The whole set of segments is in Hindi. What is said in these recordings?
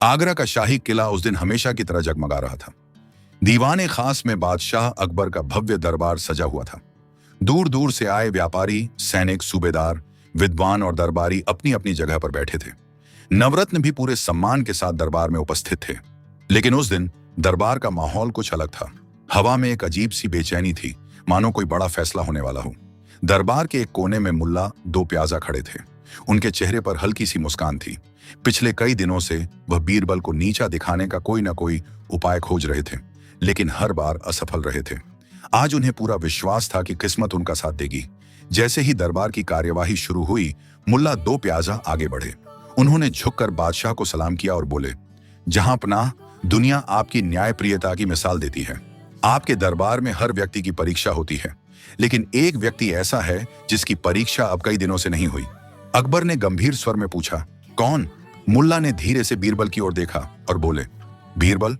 आगरा का शाही किला उस दिन हमेशा की तरह जगमगा रहा था। दीवाने खास में बादशाह अकबर का भव्य दरबार सजा हुआ था। दूर दूर से आए व्यापारी, सैनिक, सूबेदार, विद्वान और दरबारी अपनी अपनी जगह पर बैठे थे। नवरत्न भी पूरे सम्मान के साथ दरबार में उपस्थित थे। लेकिन उस दिन दरबार का माहौल कुछ अलग था। हवा में एक अजीब सी बेचैनी थी, मानो कोई बड़ा फैसला होने वाला हो। दरबार के एक कोने में मुल्ला दो प्याजा खड़े थे। उनके चेहरे पर हल्की सी मुस्कान थी। पिछले कई दिनों से वह बीरबल को नीचा दिखाने का कोई न कोई उपाय खोज रहे थे, लेकिन हर बार असफल रहे थे। आज उन्हें पूरा विश्वास था कि किस्मत उनका साथ देगी। जैसे ही दरबार की कार्यवाही शुरू हुई, मुल्ला दो प्याजा आगे बढ़े। उन्होंने झुककर बादशाह को सलाम किया और बोले, जहां पनाह, दुनिया आपकी न्यायप्रियता की मिसाल देती है। आपके दरबार में हर व्यक्ति की परीक्षा होती है, लेकिन एक व्यक्ति ऐसा है जिसकी परीक्षा अब कई दिनों से नहीं हुई। अकबर ने गंभीर स्वर में पूछा, कौन? मुल्ला ने धीरे से बीरबल की ओर देखा और बोले, बीरबल।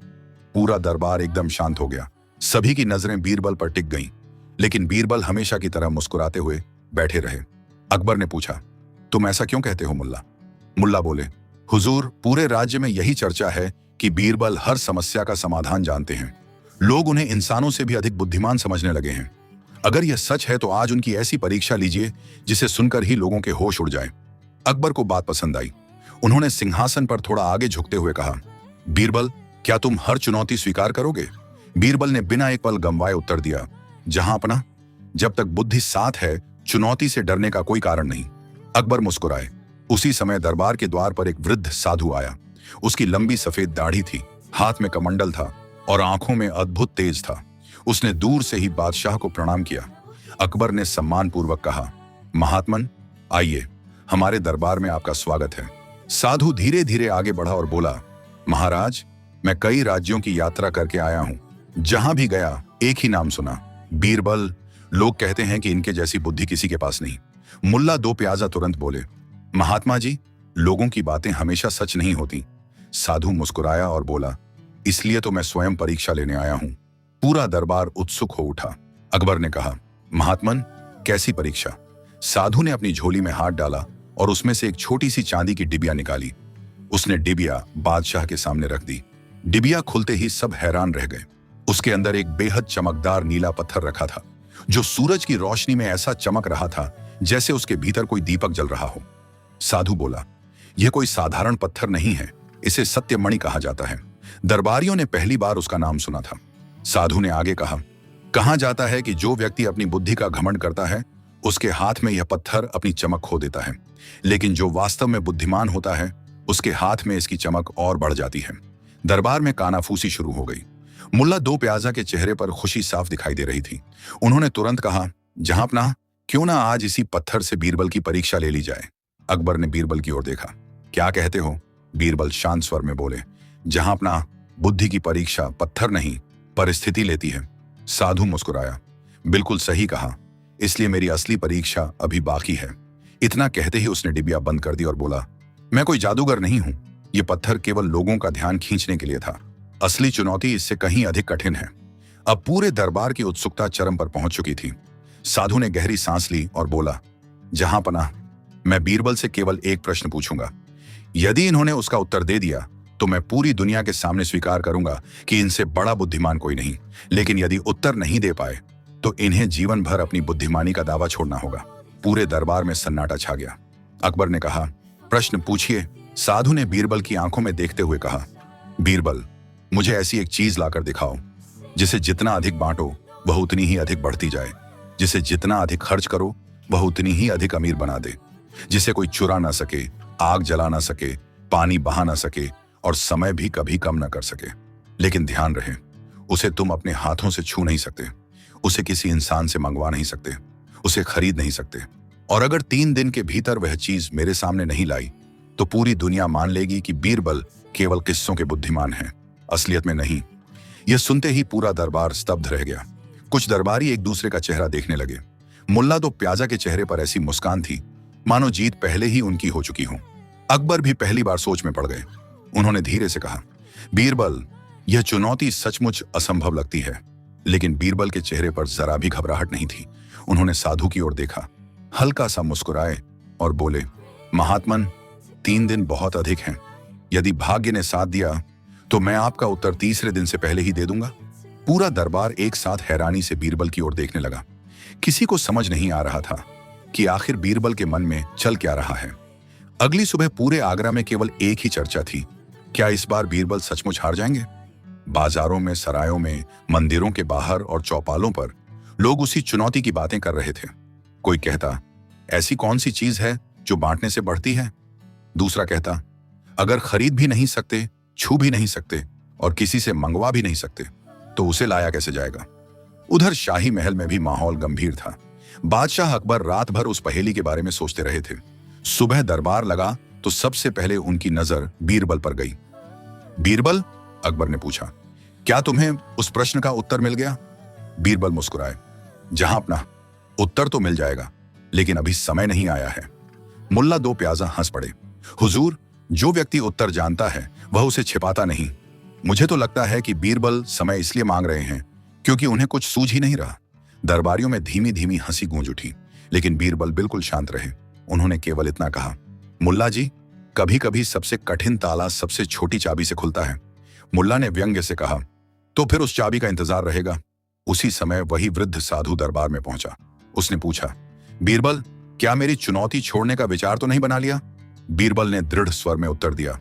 पूरा दरबार एकदम शांत हो गया। सभी की नजरें बीरबल पर टिक गईं, लेकिन बीरबल हमेशा की तरह मुस्कुराते हुए बैठे रहे। अकबर ने पूछा, तुम ऐसा क्यों कहते हो मुल्ला? मुल्ला बोले, हुजूर, पूरे राज्य में यही चर्चा है कि बीरबल हर समस्या का समाधान जानते हैं। लोग उन्हें इंसानों से भी अधिक बुद्धिमान समझने लगे हैं। अगर यह सच है तो आज उनकी ऐसी परीक्षा लीजिए जिसे सुनकर ही लोगों के होश उड़ जाए। अकबर को बात पसंद आई। उन्होंने सिंहासन पर थोड़ा आगे झुकते हुए कहा, बीरबल, क्या तुम हर चुनौती स्वीकार करोगे? बीरबल ने बिना एक पल गंवाए उत्तर दिया, जहां अपना, जब तक बुद्धि साथ है, चुनौती से डरने का कोई कारण नहीं। अकबर मुस्कुराए। उसी समय दरबार के द्वार पर एक वृद्ध साधु आया। उसकी लंबी सफेद दाढ़ी थी, हाथ में कमंडल था और आंखों में अद्भुत तेज था। उसने दूर से ही बादशाह को प्रणाम किया। अकबर ने सम्मानपूर्वक कहा, महात्मन, आइए, हमारे दरबार में आपका स्वागत है। साधु धीरे धीरे आगे बढ़ा और बोला, महाराज, मैं कई राज्यों की यात्रा करके आया हूं। जहां भी गया एक ही नाम सुना, बीरबल। लोग कहते हैं कि इनके जैसी बुद्धि किसी के पास नहीं। मुल्ला दो प्याजा तुरंत बोले, महात्मा जी, लोगों की बातें हमेशा सच नहीं होती। साधु मुस्कुराया और बोला, इसलिए तो मैं स्वयं परीक्षा लेने आया हूं। पूरा दरबार उत्सुक हो उठा। अकबर ने कहा, महात्मन, कैसी परीक्षा? साधु ने अपनी झोली में हाथ डाला और उसमें से एक छोटी सी चांदी की डिबिया निकाली। उसने डिबिया बादशाह के सामने रख दी। डिबिया खुलते ही सब हैरान रह गए। उसके अंदर एक बेहद चमकदार नीला पत्थर रखा था, जो सूरज की रोशनी में ऐसा चमक रहा था जैसे उसके भीतर कोई दीपक जल रहा हो। साधु बोला, यह कोई साधारण पत्थर नहीं है, इसे सत्यमणि कहा जाता है। दरबारियों ने पहली बार उसका नाम सुना था। साधु ने आगे कहा जाता है कि जो व्यक्ति अपनी बुद्धि का घमंड करता है, उसके हाथ में यह पत्थर अपनी चमक खो देता है, लेकिन जो वास्तव में बुद्धिमान होता है, उसके हाथ में इसकी चमक और बढ़ जाती है। दरबार में कानाफूसी शुरू हो गई। मुल्ला दो प्याजा के चेहरे पर खुशी साफ दिखाई दे रही थी। उन्होंने तुरंत कहा, जहांपनाह, क्यों ना आज इसी पत्थर से बीरबल की परीक्षा ले ली जाए। अकबर ने बीरबल की ओर देखा। क्या कहते हो? बीरबल शांत स्वर में बोले, जहांपनाह, बुद्धि की परीक्षा पत्थर नहीं, परिस्थिति लेती है। साधु मुस्कुराया, बिल्कुल सही कहा, इसलिए मेरी असली परीक्षा अभी बाकी है। इतना कहते ही उसने डिबिया बंद कर दी और बोला, मैं कोई जादूगर नहीं हूं। यह पत्थर केवल लोगों का ध्यान खींचने के लिए था। असली चुनौती इससे कहीं अधिक कठिन है। अब पूरे दरबार की उत्सुकता चरम पर पहुंच चुकी थी। साधु ने गहरी सांस ली और बोला, जहांपनाह, मैं बीरबल से केवल एक प्रश्न पूछूंगा। यदि इन्होंने उसका उत्तर दे दिया तो मैं पूरी दुनिया के सामने स्वीकार करूंगा कि इनसे बड़ा बुद्धिमान कोई नहीं। लेकिन यदि उत्तर नहीं दे पाए तो इन्हें जीवन भर अपनी बुद्धिमानी का दावा छोड़ना होगा। पूरे दरबार में सन्नाटा छा गया। अकबर ने कहा, प्रश्न पूछिए। साधु ने बीरबल की आंखों में देखते हुए कहा, बीरबल, मुझे ऐसी एक चीज लाकर दिखाओ जिसे जितना अधिक बांटो वह उतनी ही अधिक बढ़ती जाए, जिसे जितना अधिक खर्च करो वह उतनी ही अधिक अमीर बना दे, जिसे कोई चुरा ना सके, आग जला ना सके, पानी बहा ना सके और समय भी कभी कम न कर सके। लेकिन ध्यान रहे, उसे तुम अपने हाथों से छू नहीं सकते, उसे किसी इंसान से मंगवा नहीं सकते, उसे खरीद नहीं सकते। और अगर 3 दिन के भीतर वह चीज मेरे सामने नहीं लाई तो पूरी दुनिया मान लेगी कि बीरबल केवल किस्सों के बुद्धिमान हैं, असलियत में नहीं। यह सुनते ही पूरा दरबार स्तब्ध रह गया। कुछ दरबारी एक दूसरे का चेहरा देखने लगे। मुल्ला दो प्याजा के चेहरे पर ऐसी मुस्कान थी मानो जीत पहले ही उनकी हो चुकी हो। अकबर भी पहली बार सोच में पड़ गए। उन्होंने धीरे से कहा, बीरबल, यह चुनौती सचमुच असंभव लगती है। लेकिन बीरबल के चेहरे पर जरा भी घबराहट नहीं थी। उन्होंने साधु की ओर देखा, हल्का सा मुस्कुराए और बोले, महात्मन, 3 दिन बहुत अधिक हैं। यदि भाग्य ने साथ दिया तो मैं आपका उत्तर तीसरे दिन से पहले ही दे दूंगा। पूरा दरबार एक साथ हैरानी से बीरबल की ओर देखने लगा। किसी को समझ नहीं आ रहा था कि आखिर बीरबल के मन में चल क्या रहा है। अगली सुबह पूरे आगरा में केवल एक ही चर्चा थी, क्या इस बार बीरबल सचमुच हार जाएंगे? बाजारों में, सरायों में, मंदिरों के बाहर और चौपालों पर लोग उसी चुनौती की बातें कर रहे थे। कोई कहता, ऐसी कौन सी चीज है जो बांटने से बढ़ती है? दूसरा कहता, अगर खरीद भी नहीं सकते, छू भी नहीं सकते और किसी से मंगवा भी नहीं सकते तो उसे लाया कैसे जाएगा? उधर शाही महल में भी माहौल गंभीर था। बादशाह अकबर रात भर उस पहेली के बारे में सोचते रहे थे। सुबह दरबार लगा तो सबसे पहले उनकी नजर बीरबल पर गई। बीरबल, अकबर ने पूछा, क्या तुम्हें उस प्रश्न का उत्तर मिल गया? बीरबल मुस्कुराए, जहां अपना उत्तर तो मिल जाएगा, लेकिन अभी समय नहीं आया है। मुल्ला दो प्याजा हंस पड़े। हुजूर, जो व्यक्ति उत्तर जानता है वह उसे छिपाता नहीं। मुझे तो लगता है कि बीरबल समय इसलिए मांग रहे हैं क्योंकि उन्हें कुछ सूझ ही नहीं रहा। दरबारियों में धीमी धीमी हंसी गूंज उठी, लेकिन बीरबल बिल्कुल शांत रहे। उन्होंने केवल इतना कहा, मुल्ला जी, कभी कभी सबसे कठिन ताला सबसे छोटी चाबी से खुलता है। मुल्ला ने व्यंग्य से कहा, तो फिर उस चाबी का इंतजार रहेगा। उसी समय वही वृद्ध साधु दरबार में पहुंचा। उसने पूछा, बीरबल, क्या मेरी चुनौती छोड़ने का विचार तो नहीं बना लिया? बीरबल ने दृढ़ स्वर में उत्तर दिया,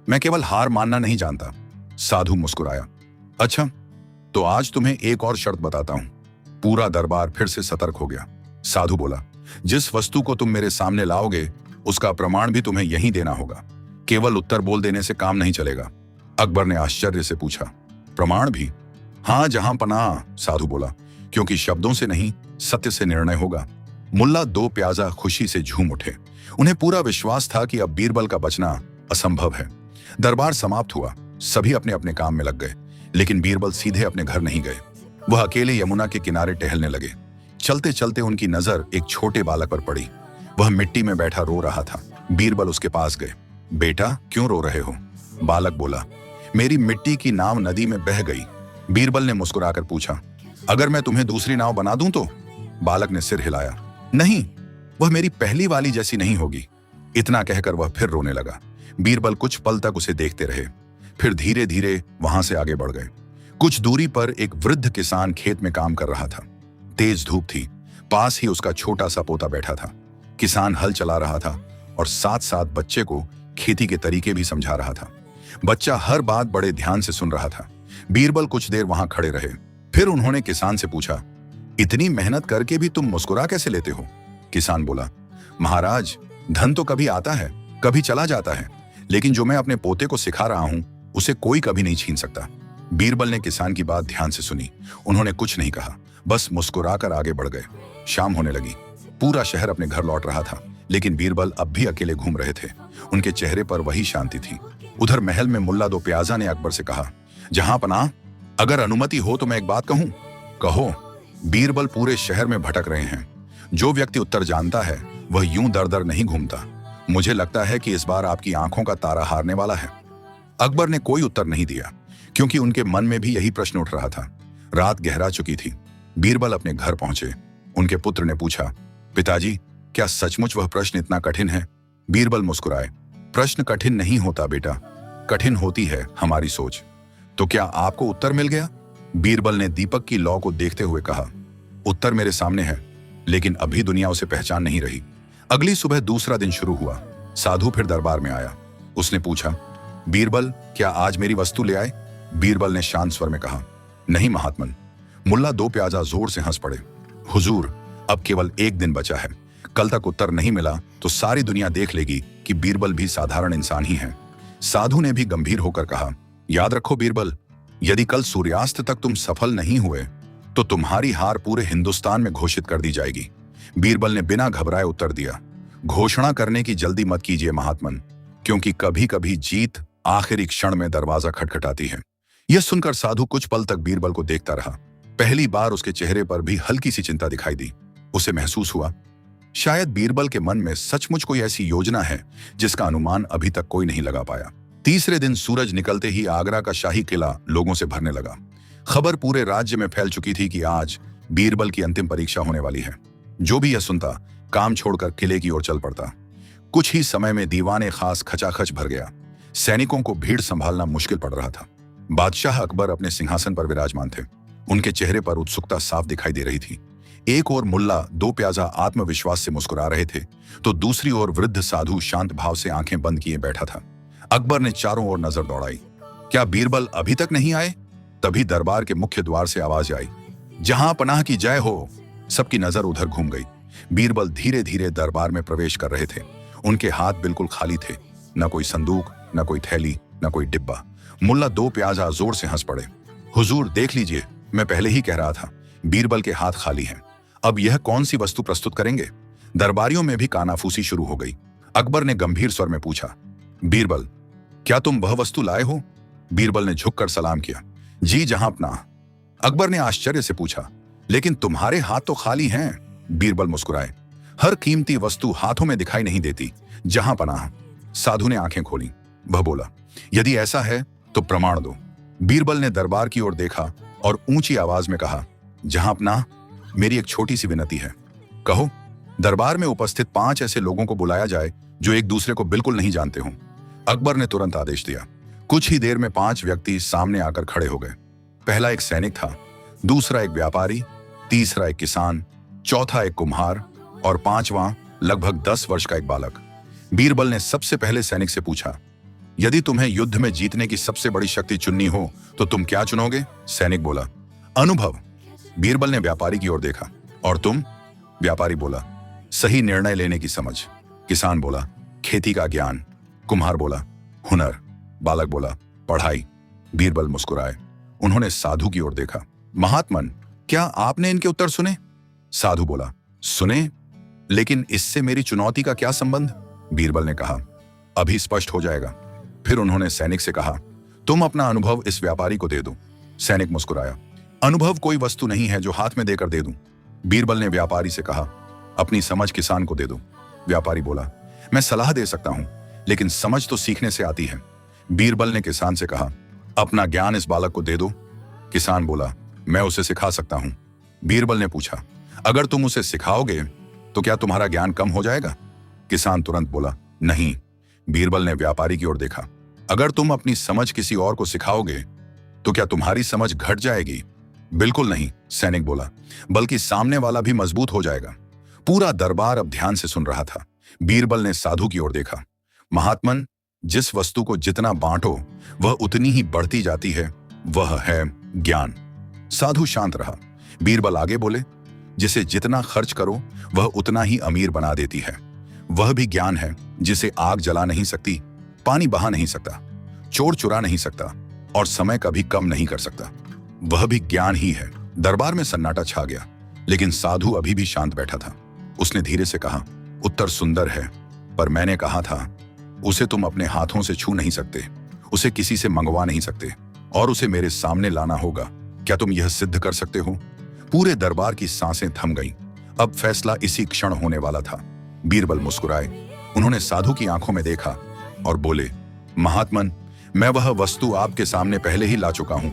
मैं केवल हार मानना नहीं जानता। साधु मुस्कुराया, अच्छा, तो आज तुम्हें एक और शर्त बताता हूं। पूरा दरबार फिर से सतर्क हो गया। साधु बोला, जिस वस्तु को तुम मेरे सामने लाओगे उसका प्रमाण भी तुम्हें यहीं देना होगा। केवल उत्तर बोल देने से काम नहीं चलेगा। अकबर ने आश्चर्य से पूछा, प्रमाण भी? हाँ, जहां पनाह, साधु बोला, क्योंकि शब्दों से नहीं, सत्य से निर्णय होगा। मुल्ला दो प्याजा खुशी से झूम उठे। उन्हें पूरा विश्वास था कि अब बीरबल का बचना असंभव है। दरबार समाप्त हुआ। सभी अपने अपने काम में लग गए, लेकिन बीरबल सीधे अपने घर नहीं गए। वह अकेले यमुना के किनारे टहलने लगे। चलते चलते उनकी नजर एक छोटे बालक पर पड़ी। वह मिट्टी में बैठा रो रहा था। बीरबल उसके पास गए। बेटा, क्यों रो रहे हो? बालक बोला, मेरी मिट्टी की नाव नदी में बह गई। बीरबल ने मुस्कुराकर पूछा, अगर मैं तुम्हें दूसरी नाव बना दूं तो? बालक ने सिर हिलाया, नहीं, वह मेरी पहली वाली जैसी नहीं होगी। इतना कहकर वह फिर रोने लगा। बीरबल कुछ पल तक उसे देखते रहे, फिर धीरे धीरे वहां से आगे बढ़ गए। कुछ दूरी पर एक वृद्ध किसान खेत में काम कर रहा था। तेज धूप थी। पास ही उसका छोटा सा पोता बैठा था। किसान हल चला रहा था और साथ साथ बच्चे को खेती के तरीके भी समझा रहा था। बच्चा हर बात बड़े ध्यान से सुन रहा था। बीरबल कुछ देर वहां खड़े रहे। फिर उन्होंने किसान से पूछा, इतनी मेहनत करके भी तुम मुस्कुरा कैसे लेते हो? किसान बोला, महाराज, धन तो कभी आता है, कभी चला जाता है, लेकिन जो मैं अपने पोते को सिखा रहा हूं उसे कोई कभी नहीं छीन सकता। बीरबल ने किसान की बात ध्यान से सुनी। उन्होंने कुछ नहीं कहा, बस मुस्कुराकर आगे बढ़ गए। शाम होने लगी। पूरा शहर अपने घर लौट रहा था, लेकिन बीरबल अब भी अकेले घूम रहे थे। उनके चेहरे पर वही शांति थी। उधर महल में मुल्ला दो प्याजा ने अकबर से कहा, जहां पनाह, अगर अनुमति हो तो मैं एक बात कहूं? कहो। बीरबल पूरे शहर में भटक रहे हैं। जो व्यक्ति उत्तर जानता है वह यूं दर दर नहीं घूमता। मुझे लगता है कि इस बार आपकी आंखों का तारा हारने वाला है। अकबर ने कोई उत्तर नहीं दिया, क्योंकि उनके मन में भी यही प्रश्न उठ रहा था। रात गहरा चुकी थी। बीरबल अपने घर पहुंचे। उनके पुत्र ने पूछा, पिताजी, क्या सचमुच वह प्रश्न इतना कठिन है? बीरबल मुस्कुराए, प्रश्न कठिन नहीं होता बेटा, कठिन होती है हमारी सोच। तो क्या आपको उत्तर मिल गया? बीरबल ने दीपक की लौ को देखते हुए कहा, उत्तर मेरे सामने है, लेकिन अभी दुनिया उसे पहचान नहीं रही। अगली सुबह दूसरा दिन शुरू हुआ। साधु फिर दरबार में आया। उसने पूछा, बीरबल, क्या आज मेरी वस्तु ले आए? बीरबल ने शांत स्वर में कहा, नहीं महात्मन। मुल्ला दो प्याजा जोर से हंस पड़े। हुजूर, अब केवल एक दिन बचा है। कल तक उत्तर नहीं मिला तो सारी दुनिया देख लेगी कि बीरबल भी साधारण इंसान ही है। साधु ने भी गंभीर होकर कहा, याद रखो बीरबल, यदि कल सूर्यास्त तक तुम सफल नहीं हुए तो तुम्हारी हार पूरे हिंदुस्तान में घोषित कर दी जाएगी। बीरबल ने बिना घबराए उत्तर दिया, घोषणा करने की जल्दी मत कीजिए महात्मन, क्योंकि कभी कभी जीत आखिरी क्षण में दरवाजा खटखटाती है। यह सुनकर साधु कुछ पल तक बीरबल को देखता रहा। पहली बार उसके चेहरे पर भी हल्की सी चिंता दिखाई दी। उसे महसूस हुआ, शायद बीरबल के मन में सचमुच कोई ऐसी योजना है जिसका अनुमान अभी तक कोई नहीं लगा पाया। तीसरे दिन सूरज निकलते ही आगरा का शाही किला लोगों से भरने लगा। खबर पूरे राज्य में फैल चुकी थी कि आज बीरबल की अंतिम परीक्षा होने वाली है। जो भी यह सुनता, काम छोड़कर किले की ओर चल पड़ता। कुछ ही समय में दीवाने खास खचाखच भर गया। सैनिकों को भीड़ संभालना मुश्किल पड़ रहा था। बादशाह अकबर अपने सिंहासन पर विराजमान थे। उनके चेहरे पर उत्सुकता साफ दिखाई दे रही थी। एक ओर मुल्ला दो प्याजा आत्मविश्वास से मुस्कुरा रहे थे, तो दूसरी ओर वृद्ध साधु शांत भाव से आंखें बंद किए बैठा था। अकबर ने चारों ओर नजर दौड़ाई। क्या बीरबल अभी तक नहीं आए? तभी दरबार के मुख्य द्वार से आवाज आई, जहां पनाह की जय हो। सबकी नजर उधर घूम गई। बीरबल धीरे धीरे दरबार में प्रवेश कर रहे थे। उनके हाथ बिल्कुल खाली थे, न कोई संदूक, न कोई थैली, न कोई डिब्बा। मुल्ला दो प्याजा जोर से हंस पड़े। हुजूर देख लीजिए, मैं पहले ही कह रहा था, बीरबल के हाथ खाली हैं। अब यह कौन सी वस्तु प्रस्तुत करेंगे? दरबारियों में भी कानाफूसी शुरू हो गई। अकबर ने गंभीर स्वर में पूछा, बीरबल, क्या तुम वह वस्तु लाए हो? बीरबल ने झुककर सलाम किया। जी जहांपना। अकबर ने आश्चर्य से पूछा, लेकिन तुम्हारे हाथ तो खाली हैं। बीरबल मुस्कुराए। हर कीमती वस्तु हाथों में दिखाई नहीं देती, जहांपनाह। साधु ने आंखें खोली। वह बोला, यदि ऐसा है तो प्रमाण दो। बीरबल ने दरबार की ओर देखा और ऊंची आवाज में कहा, जहांपनाह, मेरी एक छोटी सी विनती है। कहो। दरबार में उपस्थित 5 ऐसे लोगों को बुलाया जाए जो एक दूसरे को बिल्कुल नहीं जानते हों। अकबर ने तुरंत आदेश दिया। कुछ ही देर में 5 व्यक्ति सामने आकर खड़े हो गए। पहला एक सैनिक था, दूसरा एक व्यापारी, तीसरा एक किसान, चौथा एक कुम्हार और 5वां लगभग 10 वर्ष का एक बालक। बीरबल ने सबसे पहले सैनिक से पूछा, यदि तुम्हें युद्ध में जीतने की सबसे बड़ी शक्ति चुननी हो तो तुम क्या चुनोगे? सैनिक बोला, अनुभव। बीरबल ने व्यापारी की ओर देखा। और तुम? व्यापारी बोला, सही निर्णय लेने की समझ। किसान बोला, खेती का ज्ञान। कुम्हार बोला, हुनर। बालक बोला, पढ़ाई। बीरबल मुस्कुराए। उन्होंने साधु की ओर देखा। महात्मन, क्या आपने इनके उत्तर सुने? साधु बोला, सुने, लेकिन इससे मेरी चुनौती का क्या संबंध? बीरबल ने कहा, अभी स्पष्ट हो जाएगा। फिर उन्होंने सैनिक से कहा, तुम अपना अनुभव इस व्यापारी को दे दो। सैनिक मुस्कुराया। अनुभव कोई वस्तु नहीं है जो हाथ में देकर दे दूं। बीरबल ने व्यापारी से कहा, अपनी समझ किसान को दे दो। व्यापारी बोला, मैं सलाह दे सकता हूं, लेकिन समझ तो सीखने से आती है। बीरबल ने किसान से कहा, अपना ज्ञान इस बालक को दे दो। किसान बोला, मैं उसे सिखा सकता हूं। बीरबल ने पूछा, अगर तुम उसे सिखाओगे तो क्या तुम्हारा ज्ञान कम हो जाएगा? किसान तुरंत बोला, नहीं। बीरबल ने व्यापारी की ओर देखा, अगर तुम अपनी समझ किसी और को सिखाओगे तो क्या तुम्हारी समझ घट जाएगी? बिल्कुल नहीं, सैनिक बोला, बल्कि सामने वाला भी मजबूत हो जाएगा। पूरा दरबार अब ध्यान से सुन रहा था। बीरबल ने साधु की ओर देखा। महात्मन, जिस वस्तु को जितना बांटो वह उतनी ही बढ़ती जाती है, वह है ज्ञान। साधु शांत रहा। बीरबल आगे बोले, जिसे जितना खर्च करो वह उतना ही अमीर बना देती है। वह भी ज्ञान है जिसे आग जला नहीं सकती, पानी बहा नहीं सकता, चोर चुरा नहीं सकता और समय कभी कम नहीं कर सकता। वह भी ज्ञान ही है। दरबार में सन्नाटा छा गया, लेकिन साधु अभी भी शांत बैठा था। उसने धीरे से कहा, उत्तर सुंदर है, पर मैंने कहा था उसे तुम अपने हाथों से छू नहीं सकते, उसे किसी से मंगवा नहीं सकते और उसे मेरे सामने लाना होगा। क्या तुम यह सिद्ध कर सकते हो? पूरे दरबार की सांसें थम गईं। अब फैसला इसी क्षण होने वाला था। बीरबल मुस्कुराए। उन्होंने साधु की आंखों में देखा और बोले, महात्मन, मैं वह वस्तु आपके सामने पहले ही ला चुका हूं,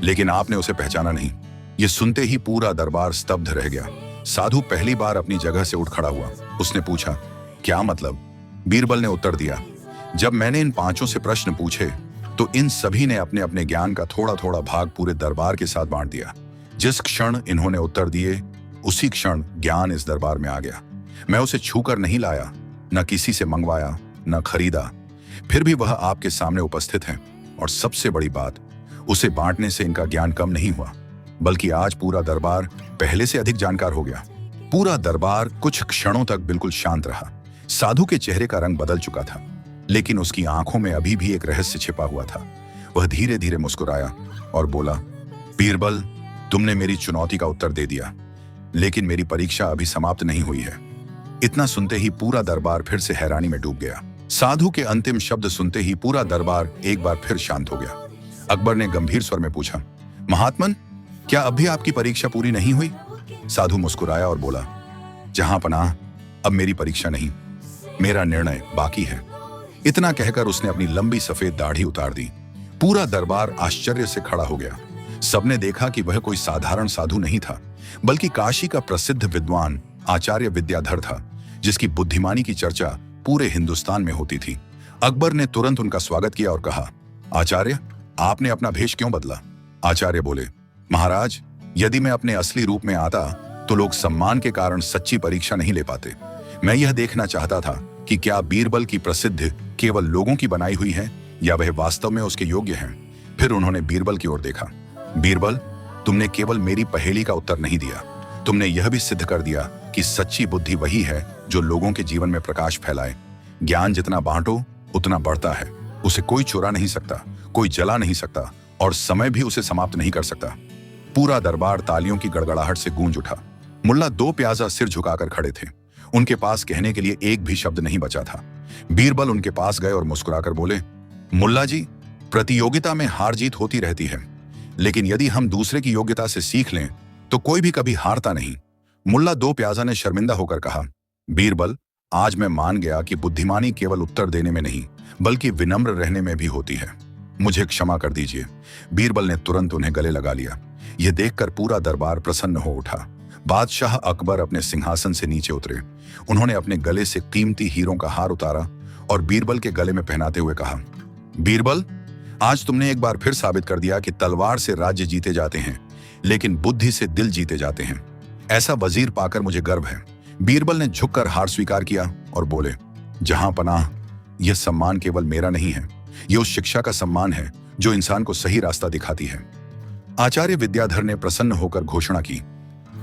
लेकिन आपने उसे पहचाना नहीं। यह सुनते ही पूरा दरबार स्तब्ध रह गया। साधु पहली बार अपनी जगह से उठ खड़ा हुआ। उसने पूछा, क्या मतलब? बीरबल ने उत्तर दिया, जब मैंने इन 5 से प्रश्न पूछे तो इन सभी ने अपने अपने ज्ञान का थोड़ा थोड़ा भाग पूरे दरबार के साथ बांट दिया। जिस क्षण इन्होंने उत्तर दिए उसी क्षण ज्ञान इस दरबार में आ गया। मैं उसे छूकर नहीं लाया, न किसी से मंगवाया, न खरीदा, फिर भी वह आपके सामने उपस्थित है। और सबसे बड़ी बात, उसे बांटने से इनका ज्ञान कम नहीं हुआ, बल्कि आज पूरा दरबार पहले से अधिक जानकार हो गया। पूरा दरबार कुछ क्षणों तक बिल्कुल शांत रहा। साधु के चेहरे का रंग बदल चुका था, लेकिन उसकी आंखों में अभी भी एक रहस्य छिपा हुआ था। वह धीरे धीरे मुस्कुराया और बोला, बीरबल, तुमने मेरी चुनौती का उत्तर दे दिया, लेकिन मेरी परीक्षा अभी समाप्त नहीं हुई है। इतना सुनते ही पूरा दरबार फिर से हैरानी में डूब गया। साधु के अंतिम शब्द सुनते ही पूरा दरबार एक बार फिर शांत हो गया। अकबर ने गंभीर स्वर में पूछा, महात्मन, क्या अब भी आपकी परीक्षा पूरी नहीं हुई? साधु मुस्कुराया और बोला, जहांपनाह, अब मेरी परीक्षा नहीं, मेरा निर्णय बाकी है। इतना कहकर उसने अपनी लंबी सफेद दाढ़ी उतार दी। पूरा दरबार आश्चर्य से खड़ा हो गया। सबने देखा कि वह कोई साधारण साधु नहीं था, बल्कि काशी का प्रसिद्ध विद्वान आचार्य विद्याधर था, जिसकी बुद्धिमानी की चर्चा पूरे हिंदुस्तान में होती थी। अकबर ने तुरंत उनका स्वागत किया और कहा, आचार्य, आपने अपना भेष क्यों बदला? आचार्य बोले, महाराज, यदि मैं अपने असली रूप में आता तो लोग सम्मान के कारण सच्ची परीक्षा नहीं ले पाते। मैं यह देखना चाहता था कि क्या बीरबल की प्रसिद्धि केवल लोगों की बनाई हुई है या वह वास्तव में उसके योग्य हैं। फिर उन्होंने बीरबल की ओर देखा। बीरबल, तुमने केवल मेरी पहेली का उत्तर नहीं दिया, तुमने यह भी सिद्ध कर दिया कि सच्ची बुद्धि वही है जो लोगों के जीवन में प्रकाश फैलाए। ज्ञान जितना बांटो उतना बढ़ता है, उसे कोई चुरा नहीं सकता, कोई जला नहीं सकता और समय भी उसे समाप्त नहीं कर सकता। पूरा दरबार तालियों की गड़गड़ाहट से गूंज उठा। मुल्ला दो प्याजा सिर झुकाकर खड़े थे। उनके पास कहने के लिए एक भी शब्द नहीं बचा था। बीरबल उनके पास गए और मुस्कुराकर बोले, मुल्ला जी, प्रतियोगिता में हार जीत होती रहती है, लेकिन यदि हम दूसरे की योग्यता से सीख लें तो कोई भी कभी हारता नहीं। मुल्ला दो प्याजा ने शर्मिंदा होकर कहा, बीरबल, आज मैं मान गया कि बुद्धिमानी केवल उत्तर देने में नहीं बल्कि विनम्र रहने में भी होती है। मुझे क्षमा कर दीजिए। बीरबल ने तुरंत उन्हें गले लगा लिया। यह देखकर पूरा दरबार प्रसन्न हो उठा। बादशाह अकबर अपने सिंहासन से नीचे उतरे। उन्होंने अपने गले से कीमती हीरों का हार उतारा और बीरबल के गले में पहनाते हुए कहा, बीरबल, आज तुमने एक बार फिर साबित कर दिया कि तलवार से राज्य जीते जाते हैं लेकिन बुद्धि से दिल जीते जाते हैं। ऐसा वजीर पाकर मुझे गर्व है। बीरबल ने झुककर हार स्वीकार किया और बोले, जहां पनाह, यह सम्मान केवल मेरा नहीं है, यह उस शिक्षा का सम्मान है जो इंसान को सही रास्ता दिखाती है। आचार्य विद्याधर ने प्रसन्न होकर घोषणा की,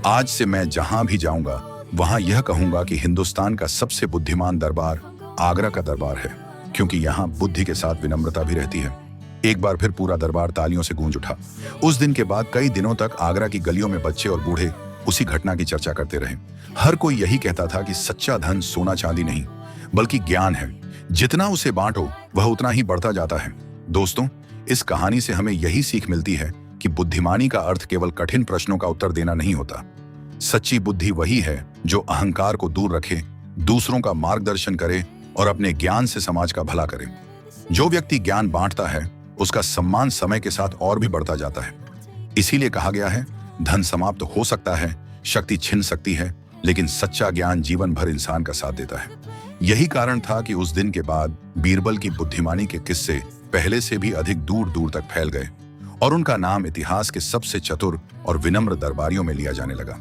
आज से मैं जहां भी जाऊंगा वहां यह कहूंगा कि हिंदुस्तान का सबसे बुद्धिमान दरबार आगरा का दरबार है, क्योंकि यहाँ बुद्धि के साथ विनम्रता भी रहती है। एक बार फिर पूरा दरबार तालियों से गूंज उठा। उस दिन के बाद कई दिनों तक आगरा की गलियों में बच्चे और बूढ़े उसी घटना की चर्चा करते रहे। हर कोई यही कहता था कि सच्चा धन सोना चांदी नहीं बल्कि ज्ञान है, जितना उसे बांटो वह उतना ही बढ़ता जाता है। दोस्तों, इस कहानी से हमें यही सीख मिलती है कि बुद्धिमानी का अर्थ केवल कठिन प्रश्नों का उत्तर देना नहीं होता। सच्ची बुद्धि वही है जो अहंकार को दूर रखे, दूसरों का मार्गदर्शन करे और अपने ज्ञान से समाज का भला करे। जो व्यक्ति ज्ञान बांटता है उसका सम्मान समय के साथ और भी बढ़ता जाता है। इसीलिए कहा गया है, धन समाप्त हो सकता है, शक्ति छिन सकती है, लेकिन सच्चा ज्ञान जीवन भर इंसान का साथ देता है। यही कारण था कि उस दिन के बाद बीरबल की बुद्धिमानी के किस्से पहले से भी अधिक दूर दूर तक फैल गए और उनका नाम इतिहास के सबसे चतुर और विनम्र दरबारियों में लिया जाने लगा।